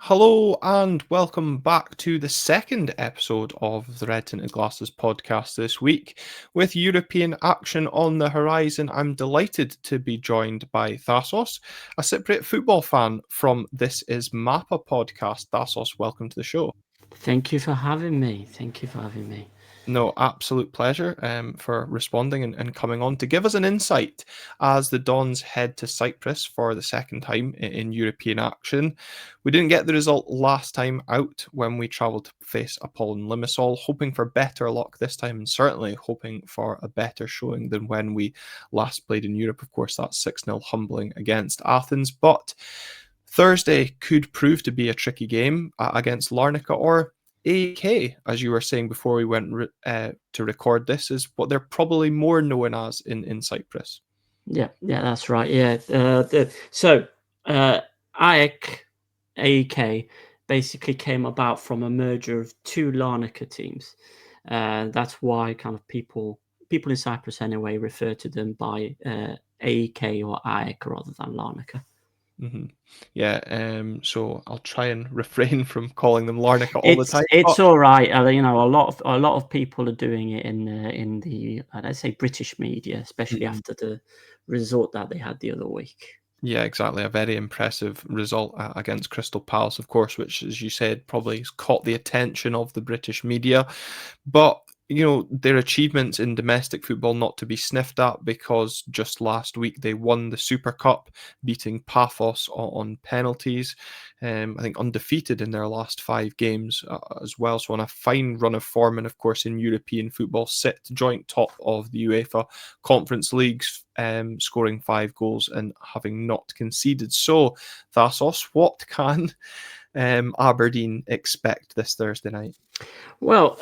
Hello and welcome back to the second episode of the Red Tinted Glasses podcast this week. With European action on the horizon, I'm delighted to be joined by Thassos, a Cypriot football fan from This Is Mappa podcast. Thassos, welcome to the show. Thank you for having me. Thank you for having me. No, absolute pleasure for responding and coming on to give us an insight as the Dons head to Cyprus for the second time in European action. We didn't get the result last time out when we travelled to face Apollon Limassol, hoping for better luck this time and certainly hoping for a better showing than when we last played in Europe. Of course, that 6-0 humbling against Athens, but Thursday could prove to be a tricky game against Larnaca or AEK, as you were saying before we went to record this, is what they're probably more known as in Cyprus. Yeah, that's right. Yeah. AEK basically came about from a merger of two Larnaca teams. That's why kind of people in Cyprus anyway refer to them by AEK or AEK rather than Larnaca. Mm-hmm. Yeah, so I'll try and refrain from calling them Larnaca all the time. It's all right. A lot of people are doing it in the let's say British media, especially after the result that they had the other week. Yeah, exactly. A very impressive result against Crystal Palace, of course, which, as you said, probably has caught the attention of the British media. But, their achievements in domestic football not to be sniffed at, because just last week they won the Super Cup, beating Paphos on penalties. I think undefeated in their last 5 games as well. So on a fine run of form, and of course in European football, sit joint top of the UEFA Conference Leagues, scoring 5 goals and having not conceded. So, Thassos, what can Aberdeen expect this Thursday night? Well,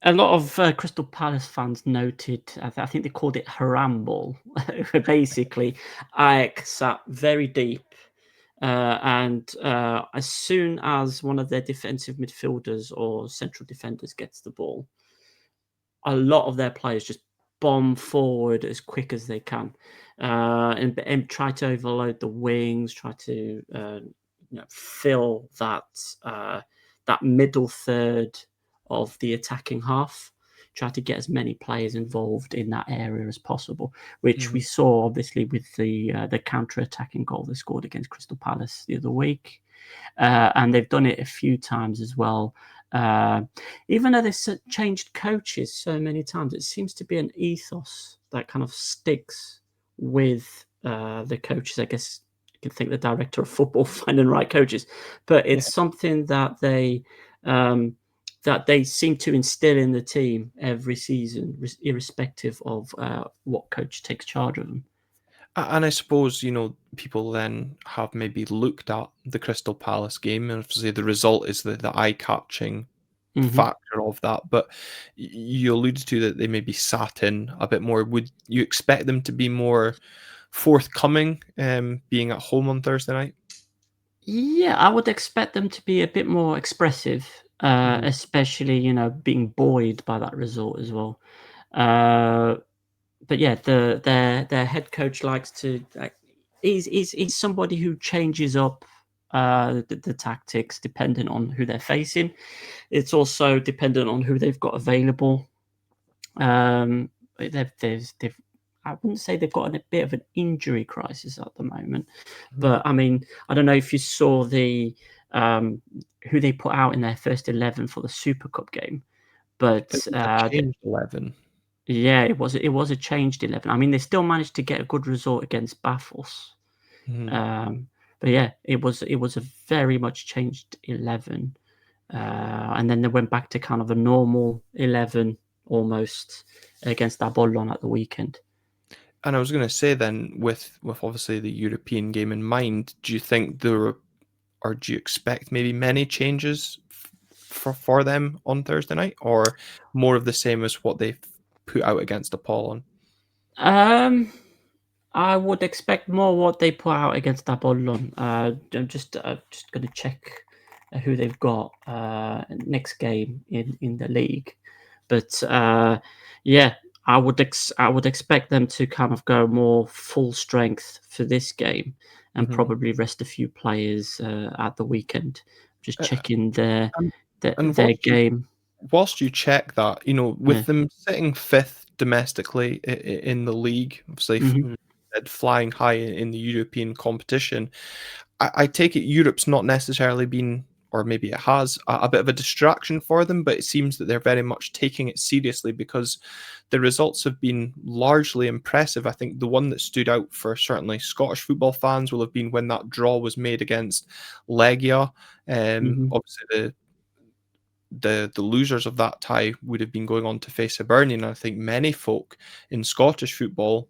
a lot of Crystal Palace fans noted, I think they called it Harambol. Basically, AEK sat very deep, and as soon as one of their defensive midfielders or central defenders gets the ball, a lot of their players just bomb forward as quick as they can, and try to overload the wings, try to fill that middle third of the attacking half. Try to get as many players involved in that area as possible, which we saw obviously with the counter-attacking goal they scored against Crystal Palace the other week, and they've done it a few times as well. Even though they've changed coaches so many times, it seems to be an ethos that kind of sticks with the coaches. I guess you can think the director of football finding right coaches, but it's something that they seem to instill in the team every season, irrespective of what coach takes charge of them. And I suppose, people then have maybe looked at the Crystal Palace game, and obviously the result is the eye-catching factor of that. But you alluded to that they maybe sat in a bit more. Would you expect them to be more forthcoming, being at home on Thursday night? Yeah, I would expect them to be a bit more expressive, especially being buoyed by that result as well. But yeah, their head coach likes to. He's somebody who changes up the tactics depending on who they're facing. It's also dependent on who they've got available. They've I wouldn't say they've got a bit of an injury crisis at the moment, but I mean, I don't know if you saw the who they put out in their first 11 for the Super Cup game, but Changed 11. yeah, it was a changed 11. I mean, they still managed to get a good result against Paphos, but yeah, it was a very much changed 11, and then they went back to kind of a normal 11 almost against Apollon at the weekend. And I was going to say then, with obviously the European game in mind, do you think there or do you expect maybe many changes for them on Thursday night, or more of the same as what they've put out against Apollon? I would expect more what they put out against Apollon. I'm just going to check who they've got next game in the league, but yeah, I would expect them to kind of go more full strength for this game, and Mhm. probably rest a few players at the weekend. Just Uh, checking their and their, and their game. whilst you check that, with Yeah. them sitting 5th domestically in the league, obviously Hmm. flying high in the European competition, I take it Europe's not necessarily been, or maybe it has, a bit of a distraction for them, but it seems that they're very much taking it seriously because the results have been largely impressive. I think the one that stood out for certainly Scottish football fans will have been when that draw was made against Legia. Hmm. Obviously, the losers of that tie would have been going on to face Aberdeen. And I think many folk in Scottish football,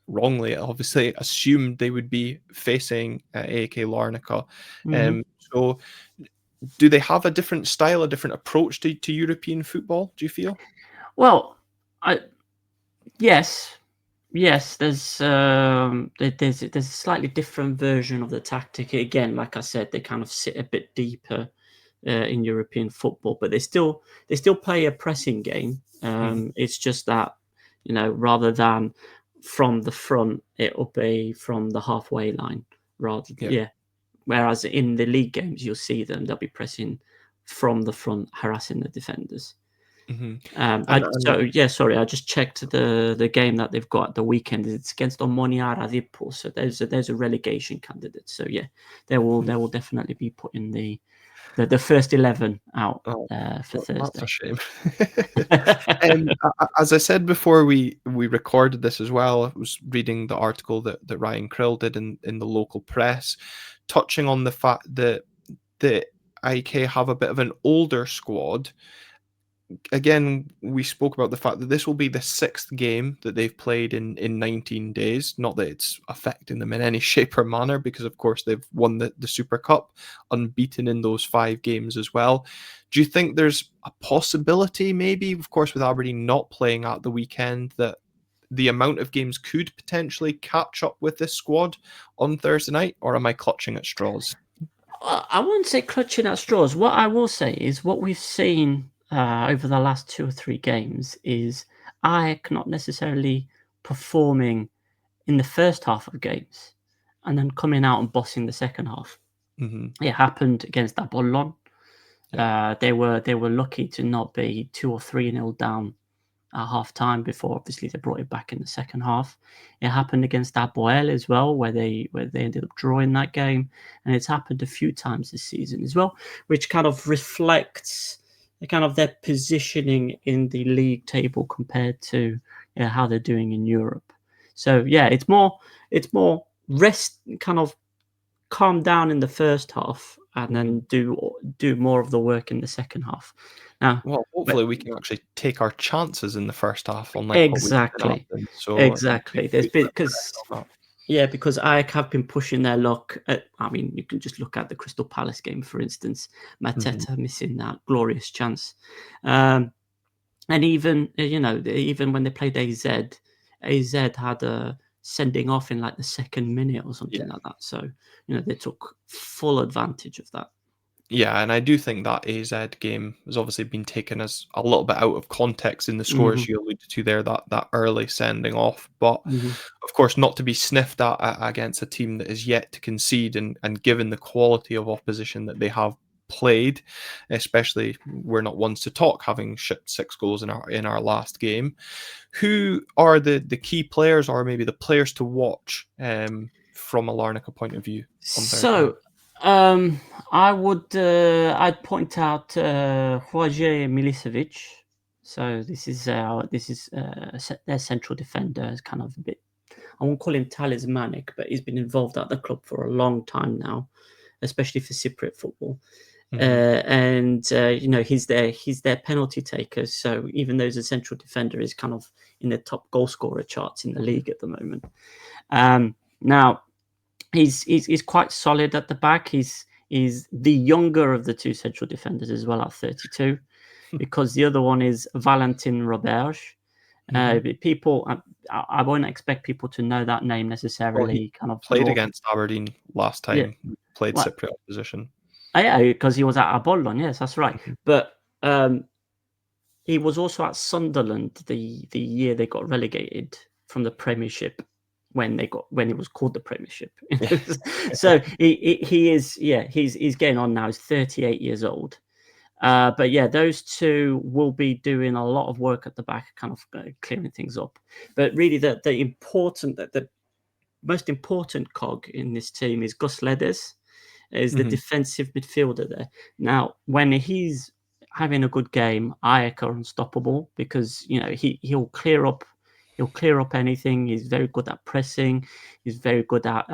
wrongly obviously, assumed they would be facing AEK Larnaca. Hmm. So do they have a different style, a different approach to European football, do you feel? Well, I yes, yes. There's a slightly different version of the tactic. Again, like I said, they kind of sit a bit deeper in European football, but they still play a pressing game. Mhm. It's just that, rather than from the front, it'll be from the halfway line. Rather, Yeah. yeah. Whereas in the league games, you'll see them; they'll be pressing from the front, harassing the defenders. Mhm. And So yeah, sorry, I just checked the game that they've got the weekend. It's against Omonia Radipo, so there's a relegation candidate. So yeah, they will definitely be putting the first 11 out oh, for that's a Thursday. shame. As I said before we recorded this as well, I was reading the article that Ryan Krill did in the local press, touching on the fact that the IK have a bit of an older squad. Again, we spoke about the fact that this will be the 6th game that they've played in 19 days. Not that it's affecting them in any shape or manner, because of course they've won the Super Cup, unbeaten in those 5 games as well. Do you think there's a possibility, maybe, of course, with Aberdeen not playing at the weekend, that the amount of games could potentially catch up with this squad on Thursday night, or am I clutching at straws? I wouldn't say clutching at straws. What I will say is what we've seen over the last 2 or 3 games is AEK not necessarily performing in the first half of games and then coming out and bossing the second half. Hmm. It happened against Apollon. Yeah. They were lucky to not be 2 or 3 nil down at half time before obviously they brought it back in the second half. It happened against Apoel as well, where they ended up drawing that game, and it's happened a few times this season as well, which kind of reflects their positioning in the league table compared to how they're doing in Europe. So yeah, it's more rest, kind of calm down in the first half, and Hmm. then do more of the work in the second half. Now, Well, but hopefully we can actually take our chances in the first half, unlike what we've seen exactly, happen. So exactly. There's big been respect because on that. yeah, because AEK have been pushing their luck. I mean, you can just look at the Crystal Palace game, for instance. Mhm. Mateta missing that glorious chance, um, and even when they played AZ, AZ had a sending off in like the second minute or Yeah. something like that. So they took full advantage of that. Yeah, and I do think that AZ game has obviously been taken as a little bit out of context in the scores Hmm. you alluded to there, that early sending off. But Hmm. of course, not to be sniffed at against a team that is yet to concede, and given the quality of opposition that they have played, especially we're not ones to talk having shipped 6 goals in our last game. Who are the key players, or maybe the players to watch from a Larnaca point of view on Thursday night? So, I'd point out Roger Milicevic. So this is their central defender. Is kind of a bit. I won't call him talismanic, but he's been involved at the club for a long time now, especially for Cypriot football. Hmm. And he's their penalty taker. So even though he's a central defender, he's kind of in the top goal scorer charts in the league at the moment. Now he's quite solid at the back. He's the younger of the two central defenders as well at 32, because the other one is Valentin Roberge. Hmm. People, I won't expect people to know that name Well, he necessarily. Kind of played draw, against Aberdeen last yeah. time, played What? Cypriot opposition. Yeah, because he was at Apollon. Yes, that's right. Mhm. But he was also at Sunderland the year they got relegated from the Premiership when it was called the Premiership. Yeah. So he is, yeah, he's getting on now. He's 38 years old. But yeah, those two will be doing a lot of work at the back, kind of clearing things up. But really, the most important cog in this team is Gus Ledes, is the Mhm. defensive midfielder there. Now, when he's having a good game, AEK are unstoppable because he'll clear up anything. He's very good at pressing. He's very good at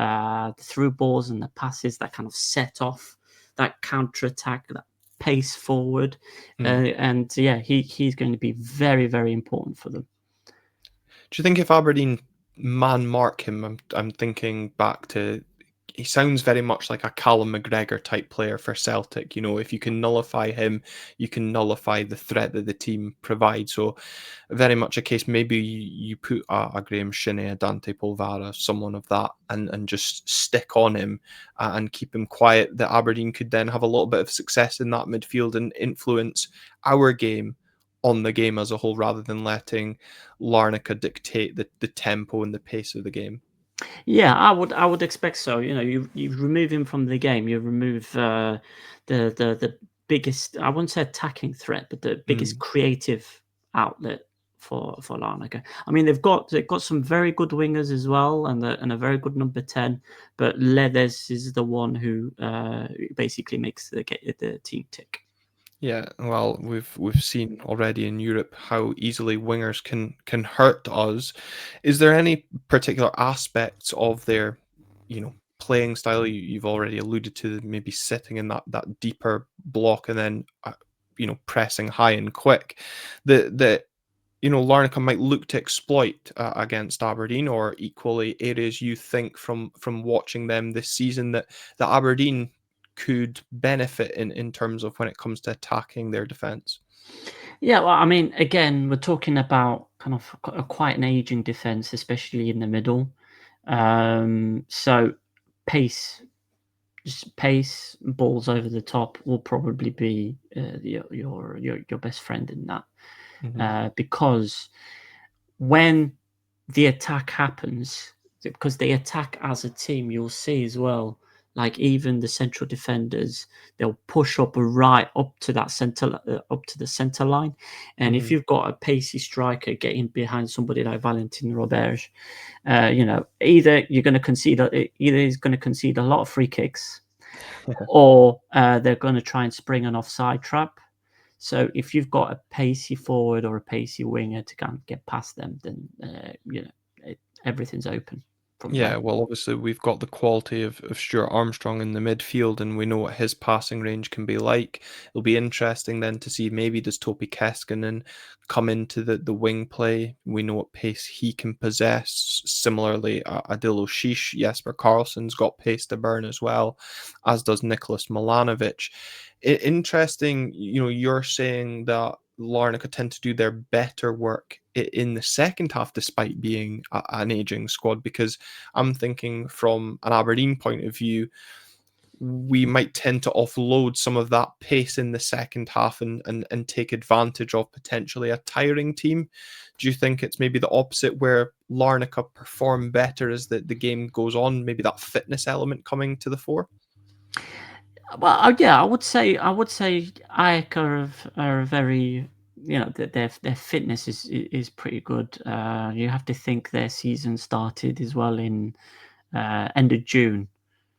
the through balls and the passes that kind of set off that counter attack, that pace forward. Mm. And yeah, he's going to be very, very important for them. Do you think if Aberdeen man mark him, I'm thinking back to, he sounds very much like a Callum McGregor type player for Celtic. You know, if you can nullify him, you can nullify the threat that the team provides. So very much a case, maybe you put a Graham Shinney, a Dante Polvara, someone of that, and just stick on him and keep him quiet. That Aberdeen could then have a little bit of success in that midfield and influence our game on the game as a whole, rather than letting Larnaca dictate the tempo and the pace of the game. Yeah, I would expect so. You remove him from the game, you remove the biggest, I wouldn't say attacking threat, but the biggest Mm. creative outlet for Larnaca. I mean, they've got some very good wingers as well, and a very good number 10. But Ledes is the one who basically makes the team tick. Yeah, well, we've seen already in Europe how easily wingers can hurt us. Is there any particular aspects of their, playing style? You've already alluded to maybe sitting in that deeper block and then pressing high and quick. That Larnaca might look to exploit against Aberdeen, or equally areas you think from watching them this season that Aberdeen could benefit in terms of when it comes to attacking their defence. Yeah, well, I mean, again, we're talking about kind of quite an aging defense, especially in the middle. So pace, just pace, balls over the top will probably be your best friend in that, Hmm. because when the attack happens, because they attack as a team, you'll see as well. Like even the central defenders, they'll push up right up to that up to the center line, and if Hmm. you've got a pacey striker getting behind somebody like Valentin Roberge, either he's going to concede a lot of free kicks, or they're going to try and spring an offside trap. So if you've got a pacey forward or a pacey winger to kind of get past them, then everything's open from Yeah, there. well, obviously we've got the quality of Stuart Armstrong in the midfield, and we know what his passing range can be like. It'll be interesting then to see, maybe does Topi Keskinen come into the wing play. We know what pace he can possess. Similarly, Adil Oshish, Jesper Karlsson's got pace to burn as well, as does Nicholas Milanovic. Interesting, you're saying that Larnaca tend to do their better work in the second half, despite being an aging squad, because I'm thinking from an Aberdeen point of view, we might tend to offload some of that pace in the second half and take advantage of potentially a tiring team. Do you think it's maybe the opposite, where Larnaca perform better as the game goes on, maybe that fitness element coming to the fore? Well, yeah, I would say AEK are very, their fitness is pretty good. You have to think their season started as well in end of June.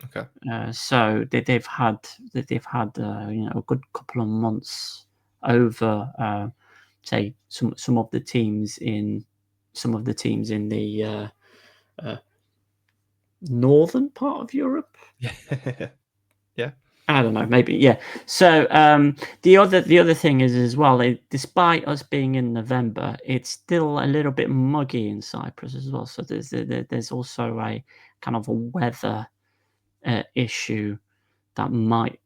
Okay. So they've had a good couple of months over, say, some of the teams in the uh, northern part of Europe. Yeah. Yeah. I don't know, maybe, yeah. So the other thing is as well, despite us being in November, it's still a little bit muggy in Cyprus as well. So there's also a kind of a weather issue that might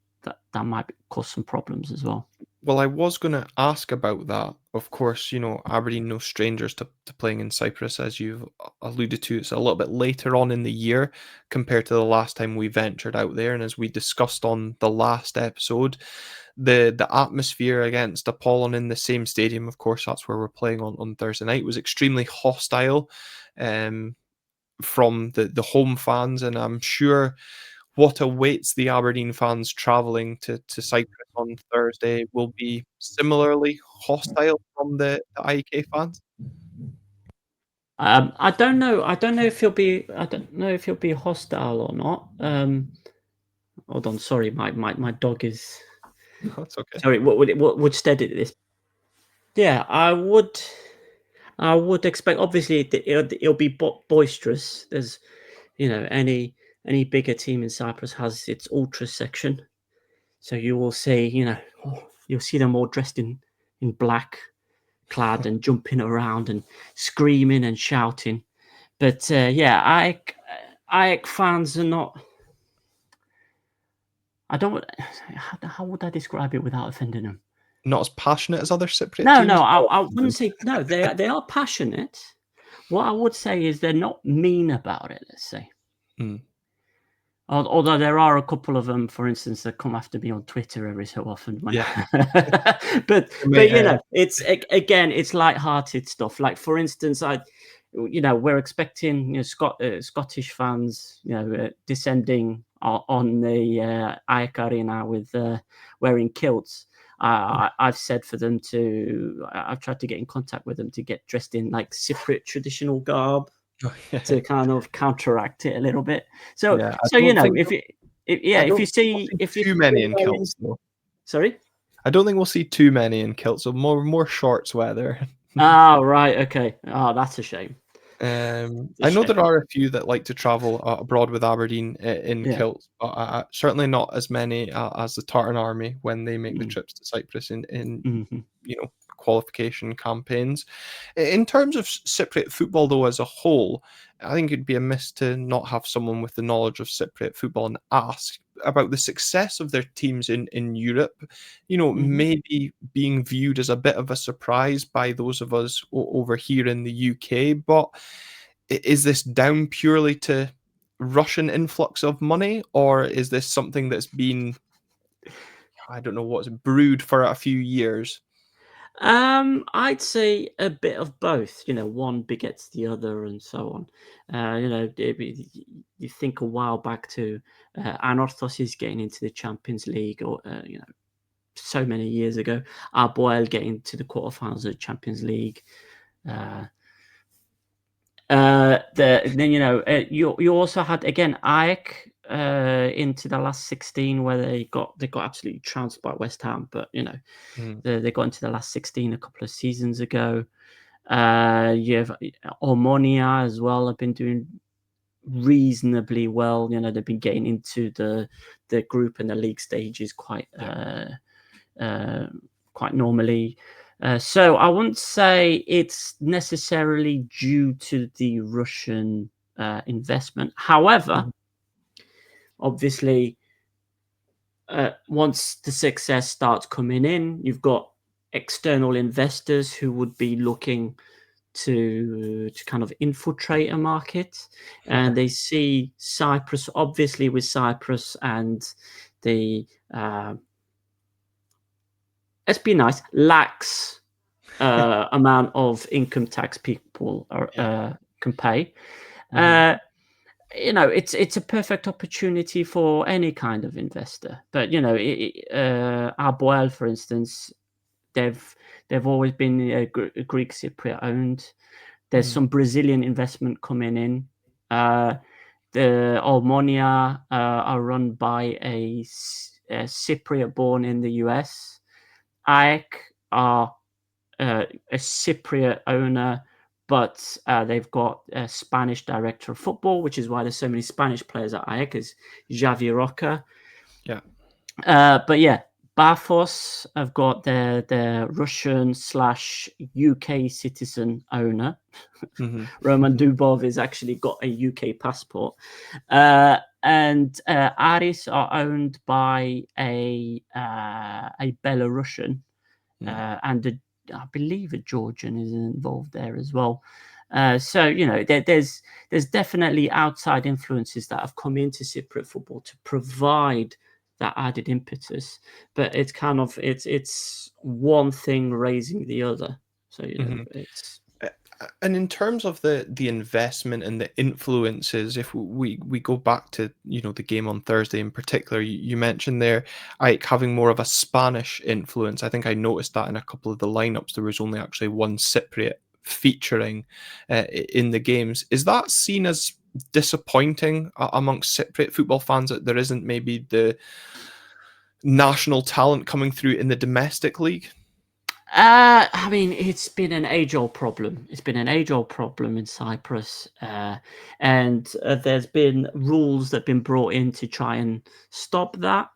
cause some problems as well. Well, I was going to ask about that. Of course, Aberdeen no strangers to playing in Cyprus, as you've alluded to. It's a little bit later on in the year compared to the last time we ventured out there. And as we discussed on the last episode, the atmosphere against Apollon in the same stadium, of course, that's where we're playing on Thursday night, was extremely hostile from the home fans. And I'm sure what awaits the Aberdeen fans travelling to Cyprus on Thursday will be similarly hostile from the AEK fans? I don't know. I don't know if he'll be. I don't know if he'll be hostile or not. Hold on. Sorry, my dog is. That's okay. Sorry. What would steady this? Yeah, I would. I would expect. Obviously, it'll be boisterous. There's, any bigger team in Cyprus has its ultra section, so you will see. You'll see them all dressed in black, clad and jumping around and screaming and shouting. But yeah, AEK fans are not. I don't. How would I describe it without offending them? Not as passionate as other Cypriot No, no, teams? I wouldn't say no. They are passionate. What I would say is they're not mean about it. Let's say. Mm, Although there are a couple of them, for instance, that come after me on Twitter every so often. yeah. but I mean, it's again, it's light-hearted stuff. Like for instance, we're expecting Scottish fans, descending on the AEK Arena with wearing kilts. I've said for them I've tried to get in contact with them to get dressed in like Cypriot traditional garb yeah. to kind of counteract it a little bit. So, Yeah, so I if don't you think we'll see, see if you too many in kilts, though. sorry. I don't think we'll see too many in kilts, so more shorts weather. Oh, right, okay. Oh, that's a shame. It's a I know shame. there are a few that like to travel abroad with Aberdeen in Yeah. kilts, but certainly not as many as the Tartan Army when they make the Mm, trips to Cyprus in mhm, qualification campaigns. In terms of Cypriot football, though, as a whole, I think it'd be amiss to not have someone with the knowledge of Cypriot football and ask about the success of their teams in Europe. mhm. Maybe being viewed as a bit of a surprise by those of us over here in the UK, but is this down purely to Russian influx of money, or is this something that's been, I don't know, what's brewed for a few years? I'd say a bit of both. One begets the other, and so on. You think a while back to Anorthos is getting into the Champions League, or so many years ago. Aboel getting to the quarterfinals of the Champions League. Then you also had again AEK into the last 16 where they got absolutely trounced by West Ham, but Mm, they got into the last 16 a couple of seasons ago. You have Omonia as well. Have been doing reasonably well. They've been getting into the group and the league stages yeah. quite normally. So I wouldn't say it's necessarily due to the Russian investment. However, Mhm. obviously, once the success starts coming in, you've got external investors who would be looking to kind of infiltrate a market, and they see Cyprus, obviously with Cyprus and the let's be nice, lax amount of income tax people Yeah. can pay. Mhm. It's a perfect opportunity for any kind of investor. But Arboel, for instance, they've always been Greek Cypriot owned. There's Mhm. some Brazilian investment coming in. The Almonia are run by a Cypriot born in the US. AEK are a Cypriot owner, but they've got a Spanish director of football, which is why there's so many Spanish players at AEK, is Javier Roca. Yeah. But yeah, Bafos have got their Russian / UK citizen owner. Mhm. Roman Dubov has actually got a UK passport. And Aris are owned by a Belarusian and I believe a Georgian is involved there as well. So there's definitely outside influences that have come into Cypriot football to provide that added impetus, but it's kind of it's one thing raising the other. So Hmm. it's And in terms of the investment and the influences, if we go back to the game on Thursday in particular, you mentioned there, Ike having more of a Spanish influence. I think I noticed that in a couple of the lineups, there was only actually one Cypriot featuring in the games. Is that seen as disappointing amongst Cypriot football fans that there isn't maybe the national talent coming through in the domestic league? I mean, it's been an age-old problem. It's been an age-old problem in Cyprus, and there's been rules that have been brought in to try and stop that.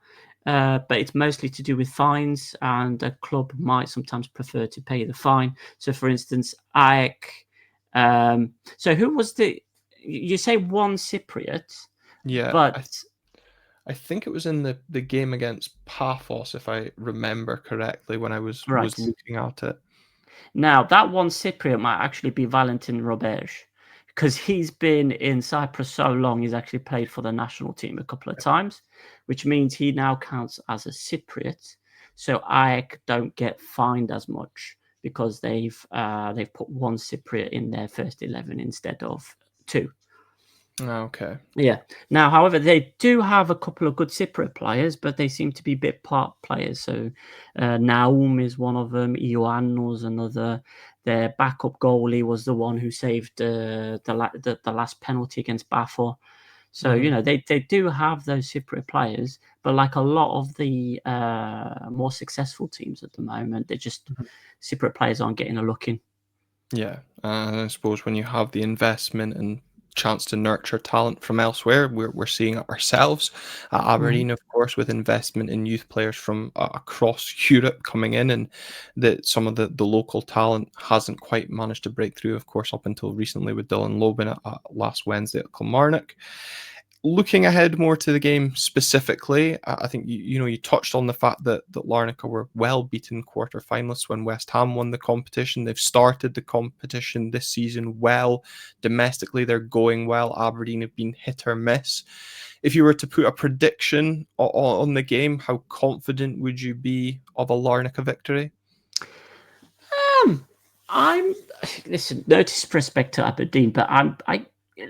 But it's mostly to do with fines, and a club might sometimes prefer to pay the fine. So, for instance, AEK. So, who was You say one Cypriot, Yeah, but I think it was in the game against Paphos, if I remember correctly, when I was right. looking at it. Now, that one Cypriot might actually be Valentin Robej, because he's been in Cyprus so long, he's actually played for the national team a couple of times, which means he now counts as a Cypriot. So AEK don't get fined as much because they've put one Cypriot in their first 11 instead of two. Okay. Yeah. Now, however, they do have a couple of good Cypriot players, but they seem to be bit part players. So Naum is one of them. Ioannou another. Their backup goalie was the one who saved the last penalty against Bafo. So Mhm. they do have those Cypriot players, but like a lot of the more successful teams at the moment, they're just Mhm. Cypriot players aren't getting a look in. Yeah, and I suppose when you have the investment and chance to nurture talent from elsewhere, we're seeing it ourselves at Mhm. Aberdeen, of course, with investment in youth players from across Europe coming in, and that some of the local talent hasn't quite managed to break through, of course, up until recently with Dylan Lobin at last Wednesday at Kilmarnock. Looking ahead more to the game specifically, I think you touched on the fact that Larnaca were well beaten quarter-finalists when West Ham won the competition. They've started the competition this season well. Domestically, they're going well. Aberdeen have been hit or miss. If you were to put a prediction on the game, how confident would you be of a Larnaca victory? Um, I'm listen. No disrespect to Aberdeen, but I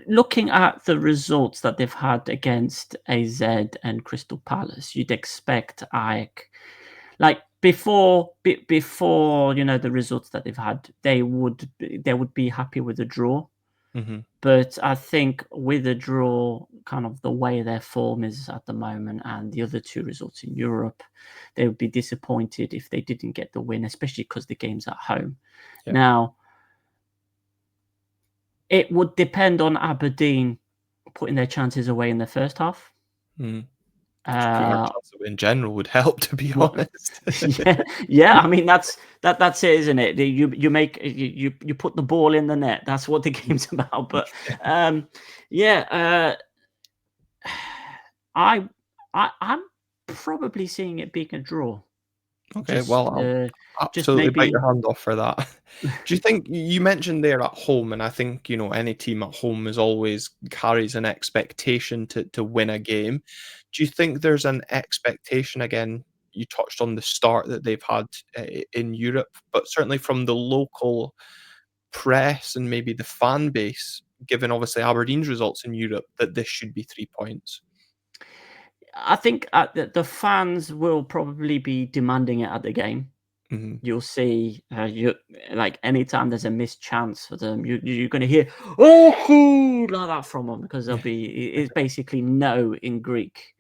looking at the results that they've had against AZ and Crystal Palace. You'd expect Ike, like before the results that they've had, they would be happy with a draw. Hmm. But I think with a draw, kind of the way their form is at the moment, and the other two results in Europe, they would be disappointed if they didn't get the win, especially because the game's at home. Yeah. Now, it would depend on Aberdeen putting their chances away in the first half. Mm. Putting our Uh, chance away in general would help, to be what? honest. Yeah, yeah. I mean, that's it, isn't it? You put the ball in the net. That's what the game's about. But yeah. I, I'm probably seeing it being a draw. Okay, Just, well, I'll just absolutely bite maybe. your hand off for that. Do you think you mentioned there at home, and I think any team at home is always carries an expectation to win a game. Do you think there's an expectation again? You touched on the start that they've had in Europe, but certainly from the local press and maybe the fan base, given obviously Aberdeen's results in Europe, that this should be 3 points. I think the fans will probably be demanding it at the game. Hmm. You'll see, you like anytime there's a missed chance for them, you're going to hear "oh" like that from them because they'll Yeah. be. It's basically no in Greek.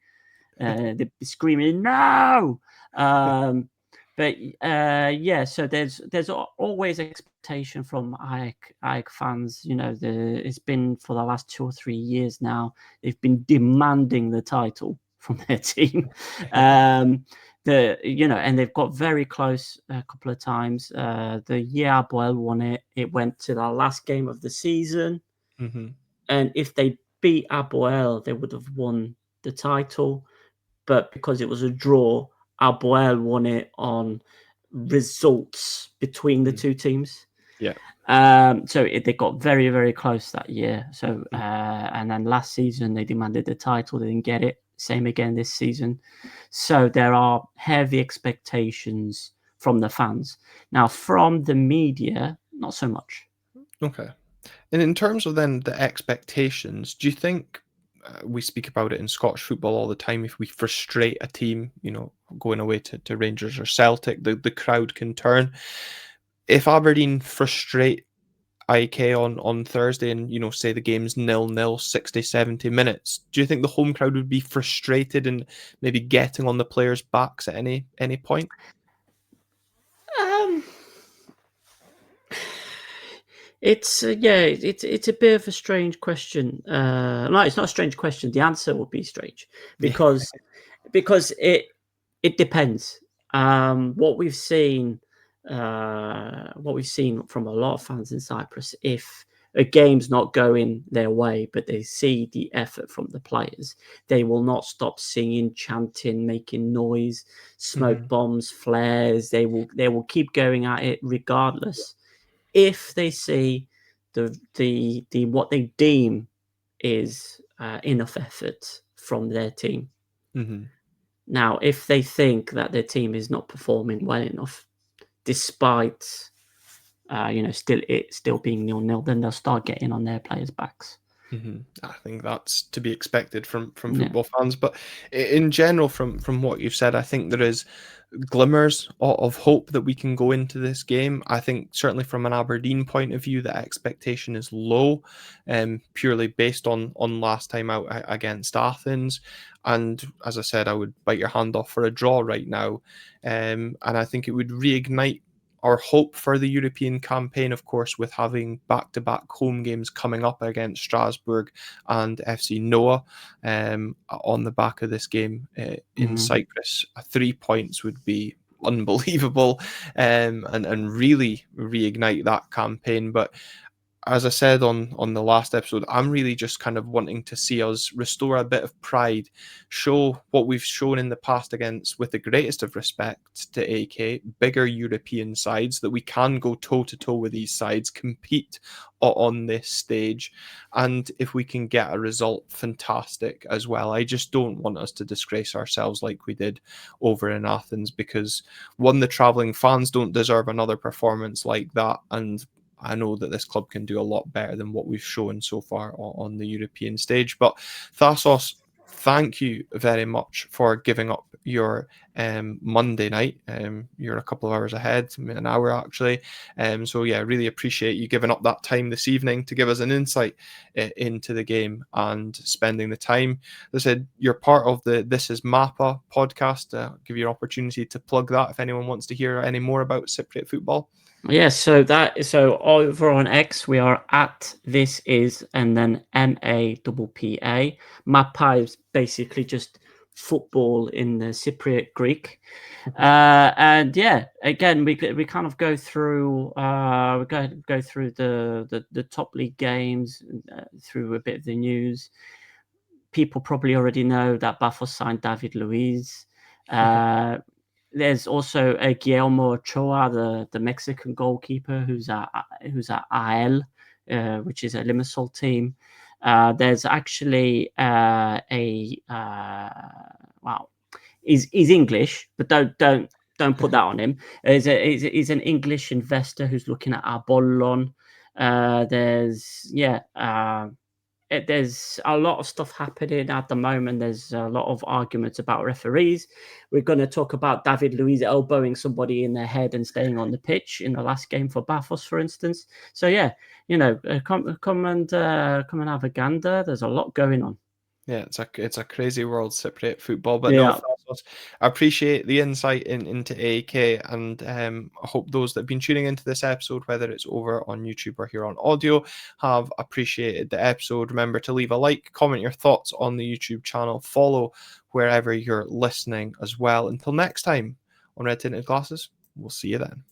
They'd be screaming no. Um, but yeah, so there's always expectation from AEK fans. It's been for the last 2 or 3 years now. They've been demanding the title from their team. Um, and they've got very close a couple of times. The year Aboel won it, it went to the last game of the season, Hmm. and if they beat Aboel, they would have won the title. But because it was a draw, Aboel won it on results between the two teams. Yeah. So they got very, very close that year. So and then last season they demanded the title, they didn't get it. Same again this season. So there are heavy expectations from the fans. Now, from the media, not so much. Okay. And in terms of then the expectations, do you think we speak about it in Scottish football all the time? If we frustrate a team, going away to Rangers or Celtic, the crowd can turn. If Aberdeen frustrate AEK on Thursday and, say the game's 0-0, 60, 70 minutes, do you think the home crowd would be frustrated and maybe getting on the players' backs at any point? It's it's a bit of a strange question. No, it's not a strange question. The answer would be strange because it depends. What we've seen from a lot of fans in Cyprus, if a game's not going their way, but they see the effort from the players, they will not stop singing, chanting, making noise, smoke bombs, flares. They will keep going at it regardless. If they see the what they deem is enough effort from their team. Now, if they think that their team is not performing well enough, despite still being 0-0, then they'll start getting on their players' backs. I think that's to be expected from football fans. But in general, from what you've said, I think there is glimmers of hope that we can go into this game. I think certainly from an Aberdeen point of view, the expectation is low, purely based on last time out against Athens. And as I said, I would bite your hand off for a draw right now. And I think it would reignite our hope for the European campaign, of course, with having back-to-back home games coming up against Strasbourg and FC Noah on the back of this game in Cyprus. 3 points would be unbelievable and really reignite that campaign. But as I said on the last episode, I'm really just kind of wanting to see us restore a bit of pride, show what we've shown in the past against, with the greatest of respect to AEK, bigger European sides, that we can go toe-to-toe with these sides, compete on this stage. And if we can get a result, fantastic as well. I just don't want us to disgrace ourselves like we did over in Athens, because one, the travelling fans don't deserve another performance like that, and I know that this club can do a lot better than what we've shown so far on the European stage. But Thassos, thank you very much for giving up your Monday night. You're a couple of hours ahead, an hour actually. So yeah, really appreciate you giving up that time this evening to give us an insight into the game and spending the time. As I said, you're part of the This Is Mappa podcast. Give you an opportunity to plug that if anyone wants to hear any more about Cypriot football. Yeah, so over on X we are at this is and then MAPPA. Mappa is basically just football in the Cypriot Greek, and yeah, again we kind of go through go through the top league games, through a bit of the news. People probably already know that Thassos signed David Luiz. There's also Guillermo Ochoa, the Mexican goalkeeper, who's at AL, which is a Limassol team. There's actually he's English, but don't put that on him. He's an English investor who's looking at Apollon. There's a lot of stuff happening at the moment. There's a lot of arguments about referees. We're going to talk about David Luiz elbowing somebody in the head and staying on the pitch in the last game for Thassos, for instance. So yeah, come and have a gander. There's a lot going on. Yeah, it's a crazy world, Cypriot football. But Yeah. no, Thassos, I appreciate the insight into AEK, and I hope those that have been tuning into this episode, whether it's over on YouTube or here on audio, have appreciated the episode. Remember to leave a like, comment your thoughts on the YouTube channel, follow wherever you're listening as well. Until next time on Red Tinted Glasses, we'll see you then.